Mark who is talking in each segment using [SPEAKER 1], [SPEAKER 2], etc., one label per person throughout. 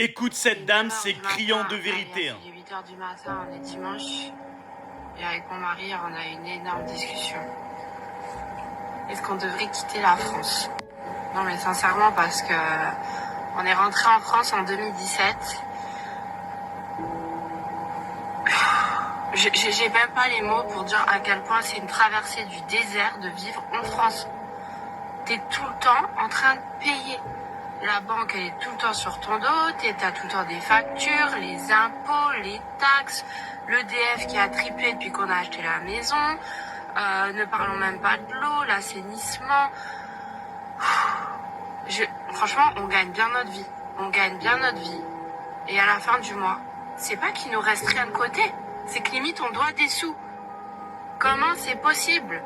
[SPEAKER 1] Écoute cette dame, c'est
[SPEAKER 2] 8 heures du
[SPEAKER 1] criant
[SPEAKER 2] matin.
[SPEAKER 1] de vérité.
[SPEAKER 2] Allez, il est 8 heures du matin, on est dimanche. Et avec mon mari, on a une énorme discussion. Est-ce qu'on devrait quitter la France? Non, mais sincèrement, parce que on est rentré en France en 2017. J'ai même pas les mots pour dire à quel point c'est une traversée du désert de vivre en France. T'es tout le temps en train de payer. La banque, elle est tout le temps sur ton dos, t'as tout le temps des factures, les impôts, les taxes, l'EDF qui a triplé depuis qu'on a acheté la maison, ne parlons même pas de l'eau, l'assainissement. Franchement, on gagne bien notre vie. On gagne bien notre vie. Et à la fin du mois, c'est pas qu'il nous reste rien de côté, c'est que limite on doit des sous. Comment c'est possible?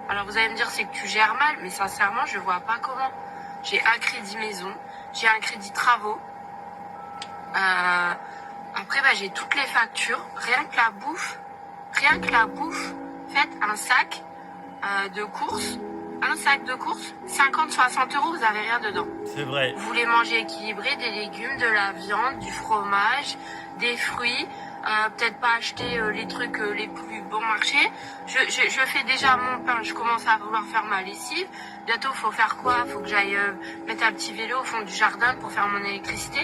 [SPEAKER 2] Alors vous allez me dire c'est que tu gères mal, mais sincèrement je vois pas comment. J'ai un crédit maison, j'ai un crédit travaux. Après j'ai toutes les factures, rien que la bouffe. Faites un sac de courses, 50-60 euros, vous avez rien dedans.
[SPEAKER 1] C'est vrai.
[SPEAKER 2] Vous voulez manger équilibré, des légumes, de la viande, du fromage, des fruits. Peut-être pas acheter les trucs les plus bon marché. Je fais déjà mon pain, je commence à vouloir faire ma lessive. Bientôt, faut faire quoi? Faut que j'aille mettre un petit vélo au fond du jardin pour faire mon électricité.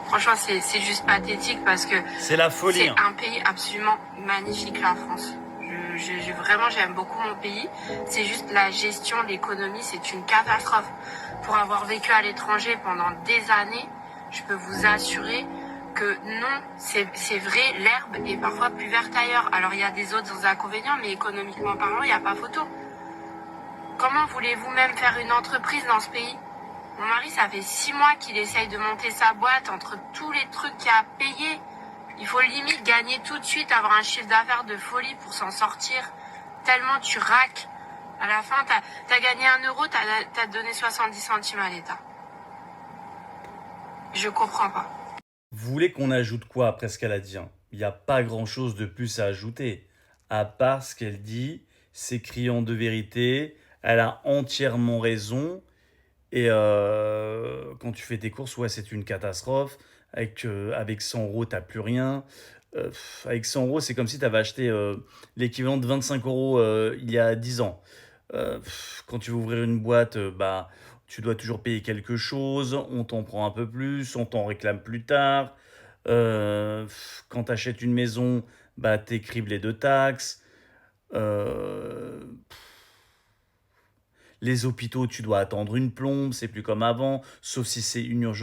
[SPEAKER 2] Franchement, c'est juste pathétique parce que
[SPEAKER 1] c'est la folie.
[SPEAKER 2] C'est un pays absolument magnifique, la France. Vraiment, j'aime beaucoup mon pays. C'est juste la gestion, l'économie, c'est une catastrophe. Pour avoir vécu à l'étranger pendant des années, je peux vous assurer que non, c'est vrai, l'herbe est parfois plus verte ailleurs. Alors, il y a des autres inconvénients, mais économiquement parlant, il n'y a pas photo. Comment voulez-vous même faire une entreprise dans ce pays? Mon mari, ça fait 6 mois qu'il essaye de monter sa boîte entre tous les trucs qu'il a à payer. Il faut limite gagner tout de suite, avoir un chiffre d'affaires de folie pour s'en sortir. Tellement tu raques. À la fin, t'as gagné 1 euro, t'as donné 70 centimes à l'État. Je comprends pas.
[SPEAKER 1] Vous voulez qu'on ajoute quoi après ce qu'elle a dit? Il n'y a pas grand-chose de plus à ajouter. À part ce qu'elle dit, c'est criant de vérité. Elle a entièrement raison. Et quand tu fais tes courses, ouais, c'est une catastrophe. Avec 100 euros, t'as plus rien. Avec 100 euros, c'est comme si tu avais acheté l'équivalent de 25 euros il y a 10 ans. Quand tu veux ouvrir une boîte, bah, tu dois toujours payer quelque chose. On t'en prend un peu plus, on t'en réclame plus tard. Quand tu achètes une maison, bah, t'es criblé de taxes. Euh, les hôpitaux, tu dois attendre une plombe, c'est plus comme avant, sauf si c'est une urgence.